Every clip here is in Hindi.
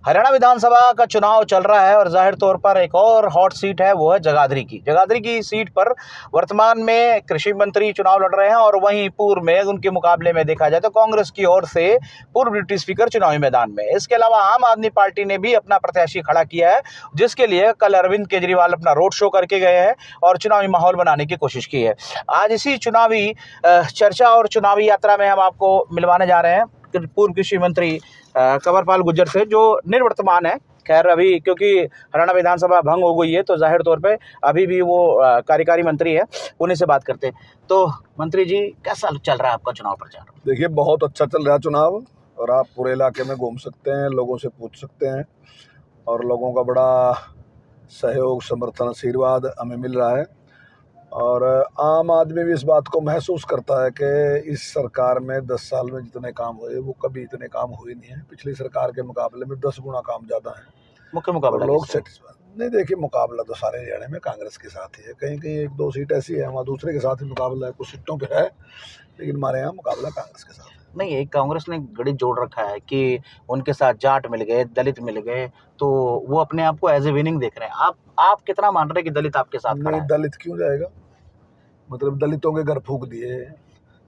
हरियाणा विधानसभा का चुनाव चल रहा है और जाहिर तौर पर एक और हॉट सीट है, वो है जगाधरी की। जगाधरी की सीट पर वर्तमान में कृषि मंत्री चुनाव लड़ रहे हैं और वहीं पूर्व में उनके मुकाबले में देखा जाए तो कांग्रेस की ओर से पूर्व डिप्टी स्पीकर चुनावी मैदान में। इसके अलावा आम आदमी पार्टी ने भी अपना प्रत्याशी खड़ा किया है, जिसके लिए कल अरविंद केजरीवाल अपना रोड शो करके गए हैं और चुनावी माहौल बनाने की कोशिश की है। आज इसी चुनावी चर्चा और चुनावी यात्रा में हम आपको मिलवाने जा रहे हैं पूर्व कृषि मंत्री कंवरपाल गुर्जर से, जो निर्वर्तमान है। खैर अभी क्योंकि हरियाणा विधानसभा भंग हो गई है तो जाहिर तौर पे अभी भी वो कार्यकारी मंत्री है, उन्हीं से बात करते हैं। तो मंत्री जी, कैसा चल रहा है आपका चुनाव प्रचार? देखिए, बहुत अच्छा चल रहा है चुनाव और आप पूरे इलाके में घूम सकते हैं, लोगों से पूछ सकते हैं और लोगों का बड़ा सहयोग, समर्थन, आशीर्वाद हमें मिल रहा है। और आम आदमी भी इस बात को महसूस करता है कि इस सरकार में 10 साल में जितने काम हुए वो कभी इतने काम हुए नहीं है। पिछली सरकार के मुकाबले में 10 गुना काम ज़्यादा है। मुख्य मुकाबला लोग सेटिस्फाइड नहीं। देखिए, मुकाबला तो सारे हरियाणा में कांग्रेस के साथ ही है। कहीं कहीं 1-2 सीट ऐसी है वहाँ दूसरे के साथ ही मुकाबला है, कुछ सीटों पे है, लेकिन हमारे यहाँ मुकाबला कांग्रेस के साथ है। नहीं, एक कांग्रेस ने गड़ी जोड़ रखा है कि उनके साथ जाट मिल गए, दलित मिल गए, तो वो अपने आप को एज ए विनिंग देख रहे हैं। आप कितना मान रहे हैं कि दलित आपके साथ खड़ा नहीं, है? दलित क्यों जाएगा? मतलब दलितों के घर फूक दिए,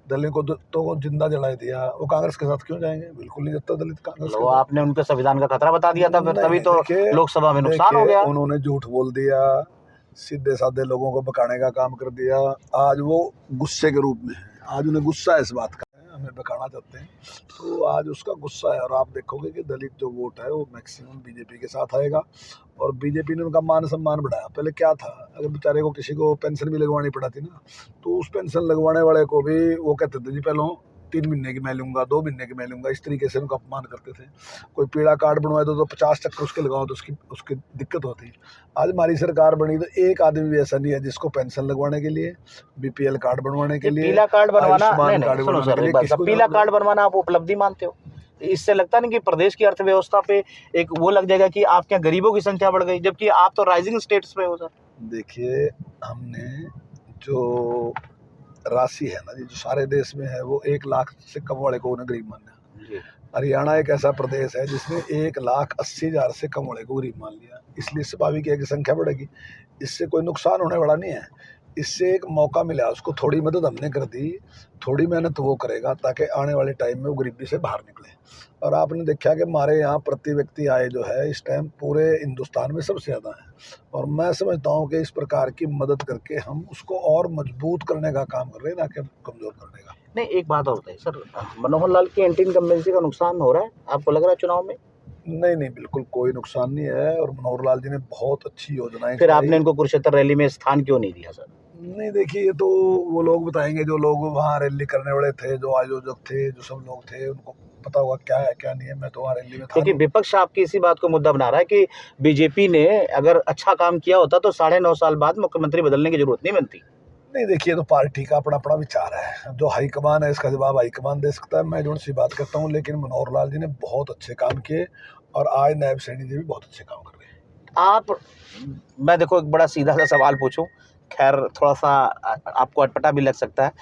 दलितों को जिंदा जलाए दिया, वो कांग्रेस के साथ क्यों जाएंगे? बिल्कुल नहीं जाता दलित कांग्रेस के लो, साथ। आपने उनके संविधान का खतरा बता दिया था, फिर नहीं, तभी तो लोकसभा में नुकसान हो गया। उन्होंने झूठ बोल दिया, सीधे साधे लोगों को बकाने का काम कर दिया। आज वो गुस्से के रूप में है, आज उन्हें गुस्सा है इस बात का, हमें बकाना चाहते हैं, तो आज उसका गुस्सा है। और आप देखोगे कि दलित जो वोट है वो मैक्सिमम बीजेपी के साथ आएगा और बीजेपी ने उनका मान सम्मान बढ़ाया। पहले क्या था, अगर बेचारे को किसी को पेंशन भी लगवानी पड़ती ना, तो उस पेंशन लगवाने वाले को भी वो कहते थे जी पहले 3 महीने की मैं लूँगा, 2 महीने की मैं लूँगा, इस तरीके से उनका अपमान करते थे। कोई पीला कार्ड बनवाए तो 50 चक्कर उसके लगाओ तो उसकी दिक्कत होती। आज हमारी सरकार बनी तो एक आदमी भी ऐसा नहीं है जिसको पेंशन लगवाने के लिए, बीपीएल कार्ड बनवाने के लिए, पीला कार्ड बनवाना, सुनो सर, पीला कार्ड बनवाना आप उपलब्धि मानते हो? इससे लगता नहीं कि प्रदेश की अर्थव्यवस्था पे एक वो लग जाएगा कि आपके यहाँ गरीबों की संख्या बढ़ गई, जबकि आप तो राइजिंग स्टेट्स में हो सर? देखिए, हमने जो राशि है ना जी, जो सारे देश में है, वो 1 लाख से कम वाले को उन्हें गरीब मानना है। हरियाणा एक ऐसा प्रदेश है जिसने 1,80,000 से कम वाले को गरीब मान लिया, इसलिए स्वाभाविक है कि संख्या बढ़ेगी। इससे कोई नुकसान होने वाला नहीं है, इससे एक मौका मिला उसको, थोड़ी मदद हमने कर दी, थोड़ी मेहनत वो करेगा ताकि आने वाले टाइम में वो गरीबी से बाहर निकले। और आपने देखा कि हमारे यहाँ प्रति व्यक्ति आय जो है इस टाइम पूरे हिंदुस्तान में सबसे ज़्यादा है, और मैं समझता हूँ कि इस प्रकार की मदद करके हम उसको और मजबूत करने का काम कर रहे हैं, ना कि कमज़ोर करने का। नहीं, एक बात और बताइए सर, मनोहर लाल की एंटी इनकम्बेंसी का नुकसान हो रहा है आपको लग रहा है चुनाव में? नहीं, बिल्कुल कोई नुकसान नहीं है, और मनोहर लाल जी ने बहुत अच्छी योजनाएं। फिर आपने इनको कुरुक्षेत्र रैली में स्थान क्यों नहीं दिया सर? नहीं, देखिए, ये तो वो लोग बताएंगे, जो लोग वहाँ रैली करने वाले थे, जो आयोजक थे, जो सब लोग थे, उनको पता होगा क्या है क्या नहीं है। मैं तो वहाँ रैली में था। क्योंकि विपक्ष आपकी इसी बात को मुद्दा बना रहा है कि बीजेपी ने अगर अच्छा काम किया होता तो 9.5 साल बाद मुख्यमंत्री बदलने की जरूरत नहीं बनती। नहीं, देखिए, तो पार्टी का अपना अपना विचार है, जो हाईकमान है इसका जवाब हाईकमान दे सकता है, मैं जो सी बात करता हूँ। लेकिन मनोहर लाल जी ने बहुत अच्छे काम किए और आज नायब सैनी जी भी बहुत अच्छे काम कर रहे हैं। मैं देखो एक बड़ा सीधा सा सवाल पूछूं, खैर थोड़ा सा आपको अटपटा भी लग सकता है,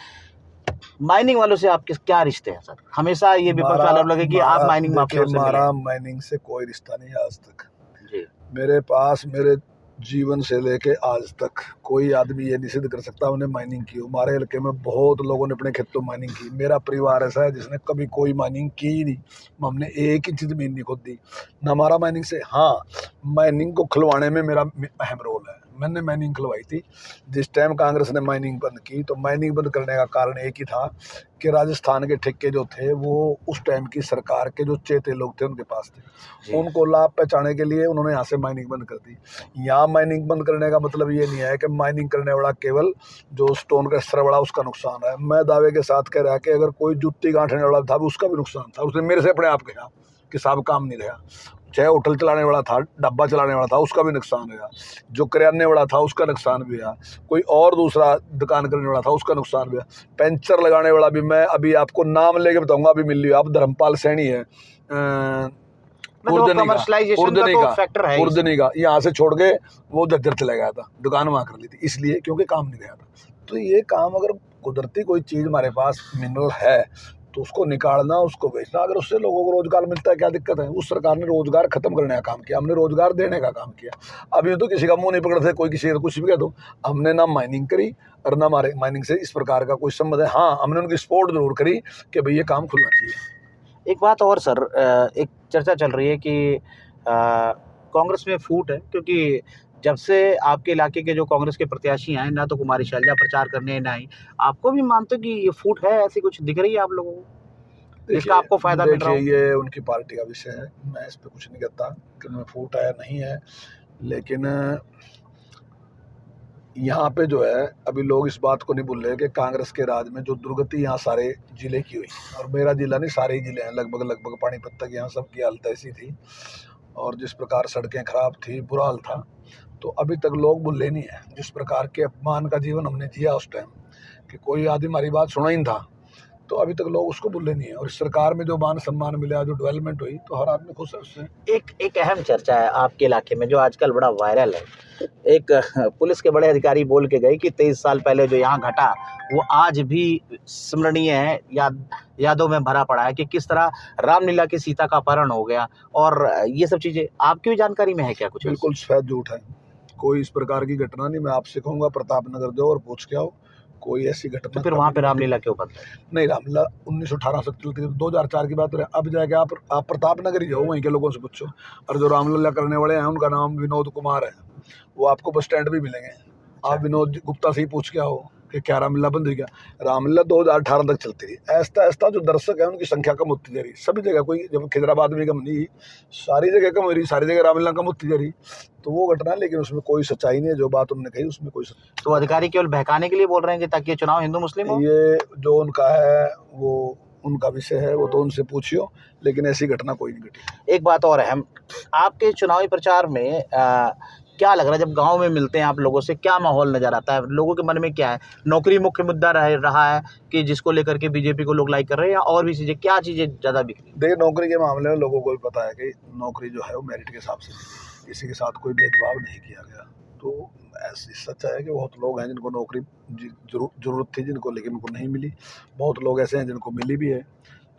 माइनिंग वालों से आपके क्या रिश्ते हैं सर? हमेशा ये विपक्ष वाले लगे कि आप माइनिंग माफिया से मिले। हमारा माइनिंग से कोई रिश्ता नहीं है आज तक जी। मेरे पास, मेरे जीवन से लेके आज तक कोई आदमी ये निषेध कर सकता हमने माइनिंग की। हमारे इलाके में बहुत लोगों ने अपने खेतों में माइनिंग की। मेरा परिवार ऐसा है जिसने कभी कोई माइनिंग की ही नहीं, हमने 1 इंच ज़मीन नहीं खोदी न हमारा माइनिंग से। हाँ, माइनिंग को खुलवाने में मेरा अहम रोल है। मैंने माइनिंग खुलवाई थी जिस टाइम कांग्रेस ने माइनिंग बंद की, तो माइनिंग बंद करने का कारण एक ही था कि राजस्थान के ठेके जो थे वो उस टाइम की सरकार के जो चेते लोग थे उनके पास थे, उनको लाभ पहुँचाने के लिए उन्होंने यहाँ से माइनिंग बंद कर दी। यहाँ माइनिंग बंद करने का मतलब ये नहीं है कि माइनिंग करने वाला केवल जो स्टोन का स्तर वाला उसका नुकसान है। मैं दावे के साथ कह रहा कि अगर कोई जुत्ती गांठने वाला था उसका भी नुकसान था। उसने मेरे से अपने आप कहा कि साहब काम नहीं रहा। चाहे होटल चलाने वाला था, डब्बा चलाने वाला था, उसका भी नुकसान हुआ। जो किराने वाला था उसका नुकसान भी हुआ। कोई और दूसरा दुकान करने वाला था उसका नुकसान भी हुआ। पेंचर लगाने वाला भी, मैं अभी आपको नाम लेके बताऊंगा, अभी मिल लिया, आप धर्मपाल सैनी है, उर्दनी का, यहाँ से छोड़ के वो जज्जर चला गया था, दुकान वहाँ कर ली थी, इसलिए क्योंकि काम नहीं गया था। तो ये काम, अगर कुदरती कोई चीज़ हमारे पास मिनरल है तो उसको निकालना, उसको बेचना, अगर उससे लोगों को रोजगार मिलता है क्या दिक्कत है। उस सरकार ने रोजगार खत्म करने का काम किया, हमने रोजगार देने का काम किया। अभी तो किसी का मुंह नहीं पकड़ते, कोई किसी का कुछ भी कह दो। हमने ना माइनिंग करी और ना हमारे माइनिंग से इस प्रकार का कोई संबंध है। हाँ, हमने उनकी सपोर्ट जरूर करी कि भाई ये काम खुलना चाहिए। एक बात और सर, एक चर्चा चल रही है कि कांग्रेस में फूट है, क्योंकि जब से आपके इलाके के जो कांग्रेस के प्रत्याशी आए, ना तो कुमारी शैलजा प्रचार करने ना ही, आपको भी मानते हो कि ये फूट है, ऐसी कुछ दिख रही है आप लोगों को जिसका आपको फायदा मिल रहा हो? ये उनकी पार्टी का विषय है, मैं इस पे कुछ नहीं कहता कि उनमें फूट है नहीं है। लेकिन यहाँ पे जो है, अभी लोग इस बात को नहीं भूल रहे कि कांग्रेस के राज में जो दुर्गति यहाँ सारे जिले की हुई, और मेरा जिला नहीं, सारे ही जिले हैं लगभग पानीपत तक, यहाँ सबकी हालत ऐसी थी और जिस प्रकार सड़कें खराब थी, बुरा हाल था। तो अभी तक लोग भूले नहीं है जिस प्रकार के अपमान का जीवन हमने जिया उस टाइम, कि कोई आदमी हमारी बात सुना ही नहीं था। तो अभी तक लोग उसको भूले नहीं है, और इस सरकार में जो मान सम्मान मिला, जो डेवलपमेंट हुई, तो हर आदमी खुश है उससे। एक अहम चर्चा है आपके इलाके में जो आजकल बड़ा वायरल है। एक पुलिस के बड़े अधिकारी बोल के गए कि 23 साल पहले जो यहाँ घटा वो आज भी स्मरणीय है, यादों में भरा पड़ा है कि किस तरह रामलीला की सीता का अपहरण हो गया, और ये सब चीजें आपकी भी जानकारी में है क्या कुछ? बिल्कुल सफेद झूठ है, कोई इस प्रकार की घटना नहीं। मैं आपसे कहूँगा प्रतापनगर जाओ और पूछ के आओ, कोई ऐसी घटना। तो फिर वहाँ पे रामलीला क्यों बंद है? नहीं, रामलीला 1918 से चलती है, 2004 की बात है। अब जाके आप प्रतापनगर ही जाओ, वहीं के लोगों से पूछो। और जो रामलीला करने वाले हैं उनका नाम विनोद कुमार है, वो आपको बस स्टैंड भी मिलेंगे। आप विनोद गुप्ता से ही पूछ के आओ कि क्या रामलीला बंद हुई क्या। रामलीला 2018 तक चलती रही। ऐसा ऐसा जो दर्शक है उनकी संख्या कम होती जा रही सभी जगह। कोई जब खिजराबाद में कम नहीं, सारी जगह कम हो रही, सारी जगह रामलीला कम होती जा रही। तो वो घटना, लेकिन उसमें कोई सच्चाई नहीं है। जो बात उन्होंने कही उसमें कोई सच्चाई। तो अधिकारी केवल बहकाने के लिए बोल रहे हैं कि ताकि ये चुनाव हिंदू मुस्लिम हो? ये जो उनका है वो उनका विषय है, वो तो उनसे पूछियो, लेकिन ऐसी घटना कोई नहीं घटी। एक बात और अहम, आपके चुनावी प्रचार में क्या लग रहा है, जब गांव में मिलते हैं आप लोगों से, क्या माहौल नजर आता है? लोगों के मन में क्या है? नौकरी मुख्य मुद्दा रहा है कि जिसको लेकर के बीजेपी को लोग लाइक कर रहे हैं, या और भी चीजें, क्या चीजें ज्यादा बिक रही है? देखिए, नौकरी के मामले में लोगों को भी पता है कि नौकरी जो है वो मेरिट के हिसाब से मिलती है, किसी के साथ कोई भेदभाव नहीं किया गया। तो ऐसी सच है कि बहुत लोग हैं जिनको नौकरी जरूरत थी जिनको, लेकिन उनको नहीं मिली। बहुत लोग ऐसे हैं जिनको मिली भी है।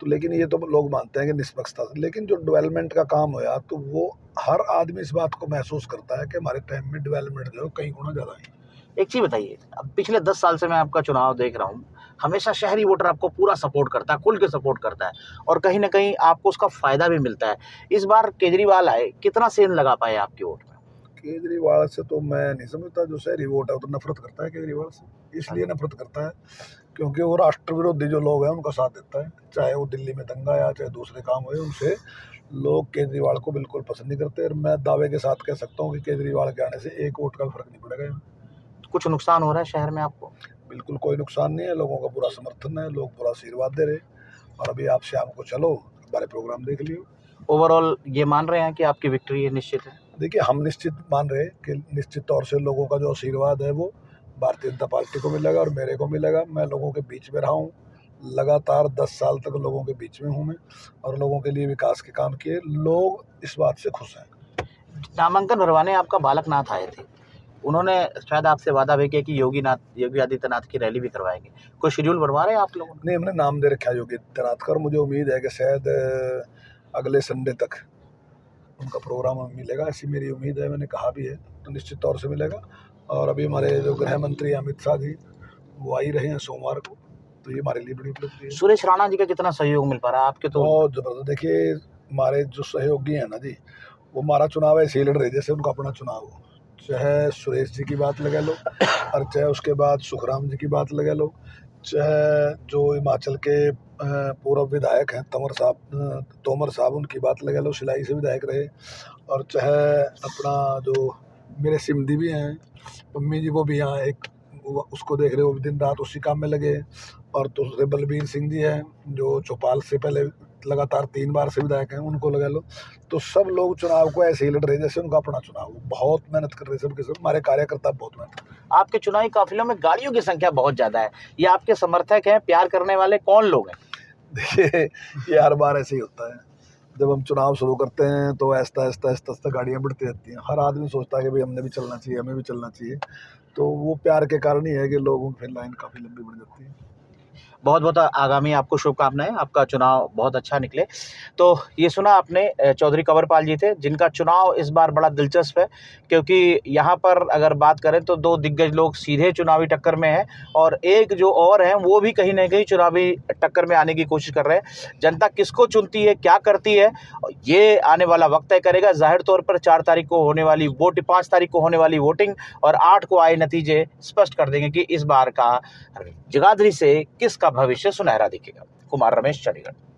तो लेकिन ये तो लोग मानते हैं कि निष्पक्षता से। लेकिन जो डेवलपमेंट का काम होया, तो वो हर आदमी इस बात को महसूस करता है कि हमारे टाइम में डेवलपमेंट जो है कई गुना ज़्यादा है। एक चीज बताइए, अब पिछले 10 साल से मैं आपका चुनाव देख रहा हूँ, हमेशा शहरी वोटर आपको पूरा सपोर्ट करता है, खुल के सपोर्ट करता है, और कहीं ना कहीं आपको उसका फायदा भी मिलता है। इस बार केजरीवाल आए, कितना सेंध लगा पाए आपके वोट में? केजरीवाल से तो मैं नहीं समझता। जो शहरी वोट है वो तो नफरत करता है केजरीवाल से। इसलिए नफरत करता है क्योंकि वो राष्ट्र विरोधी जो लोग हैं उनका साथ देता है। चाहे वो दिल्ली में दंगा या चाहे दूसरे काम हुए, उनसे लोग केजरीवाल को बिल्कुल पसंद नहीं करते। और मैं दावे के साथ कह सकता हूँ कि केजरीवाल के आने से एक वोट का फर्क नहीं पड़ेगा यहाँ। कुछ नुकसान हो रहा है शहर में आपको? बिल्कुल कोई नुकसान नहीं है, लोगों का पूरा समर्थन है, लोग पूरा आशीर्वाद दे रहे। और अभी आप शाम को चलो, हमारे प्रोग्राम देख लियो। ओवरऑल ये मान रहे हैं कि आपकी विक्ट्री है, निश्चित है? देखिए, हम निश्चित मान रहे कि निश्चित तौर से लोगों का जो आशीर्वाद है वो भारतीय जनता पार्टी को मिलेगा और मेरे को मिलेगा। मैं लोगों के बीच में रहा हूँ लगातार, 10 साल तक लोगों के बीच में हूँ मैं, और लोगों के लिए विकास के काम किए। लोग इस बात से खुश हैं। नामांकन भरवाने आपका बालकनाथ आए थे, उन्होंने शायद आपसे वादा भी किया कि योगी आदित्यनाथ की रैली भी करवाएंगे। कोई शेड्यूल बनवा रहे हैं आप लोगों ने? नहीं, हमने नाम दे रखा है योगी आदित्यनाथ का, और मुझे उम्मीद है कि शायद अगले संडे तक उनका प्रोग्राम हमें मिलेगा, ऐसी मेरी उम्मीद है। मैंने कहा भी है, तो निश्चित तौर से मिलेगा। और अभी हमारे जो गृह मंत्री अमित शाह जी, वो आ ही रहे हैं सोमवार को, तो ये हमारे लिए बड़ी उपलब्धि है। सुरेश राणा जी का कितना सहयोग मिल पा रहा है आपके? तो बहुत जबरदस्त। देखिए, हमारे जो सहयोगी हैं ना जी, वो हमारा चुनाव ऐसे ही लड़ रहे जैसे उनका अपना चुनाव हो। चाहे सुरेश जी की बात लगा लो, और चाहे उसके बाद सुखराम जी की बात लगा लो, चाहे जो हिमाचल के पूर्व विधायक हैं तोमर साहब, उनकी बात लगा लो, सिलाई से विधायक रहे। और चाहे अपना जो मेरे सिमधी भी हैं मम्मी जी, वो भी यहाँ एक उसको देख रहे हो, दिन रात उसी काम में लगे। और दूसरे बलबीर सिंह जी हैं जो चौपाल से पहले लगातार 3 बार से विधायक हैं, उनको लगा लो। तो सब लोग चुनाव को ऐसे ही लड़ रहे जैसे उनका अपना चुनाव हो। बहुत मेहनत कर रहे सब के सब, हमारे कार्यकर्ता बहुत मेहनत कर रहे हैं। आपके चुनावी काफिलों में गाड़ियों की संख्या बहुत ज्यादा है, ये आपके समर्थक हैं, प्यार करने वाले कौन लोग हैं? देखिए, ये हर बार ऐसे ही होता है। जब हम चुनाव शुरू करते हैं तो ऐसा गाड़ियाँ बढ़ती रहती हैं। हर आदमी सोचता है कि भाई हमने भी चलना चाहिए, हमें भी चलना चाहिए। तो वो प्यार के कारण ही है कि लोगों की फिर लाइन काफ़ी लंबी बढ़ जाती है। बहुत बहुत आगामी आपको शुभकामनाएं, आपका चुनाव बहुत अच्छा निकले। तो ये सुना आपने चौधरी कंवरपाल जी थे, जिनका चुनाव इस बार बड़ा दिलचस्प है, क्योंकि यहाँ पर अगर बात करें तो दो दिग्गज लोग सीधे चुनावी टक्कर में हैं और एक जो और हैं वो भी कहीं ना कहीं चुनावी टक्कर में आने की कोशिश कर रहे हैं। जनता किसको चुनती है, क्या करती है, ये आने वाला वक्त तय करेगा। जाहिर तौर पर 4 तारीख को होने वाली 5 तारीख को होने वाली वोटिंग और 8 को आए नतीजे स्पष्ट कर देंगे कि इस बार का जगाधरी से किसका भविष्य सुनहरा दिखेगा। कुमार रमेश, चंडीगढ़।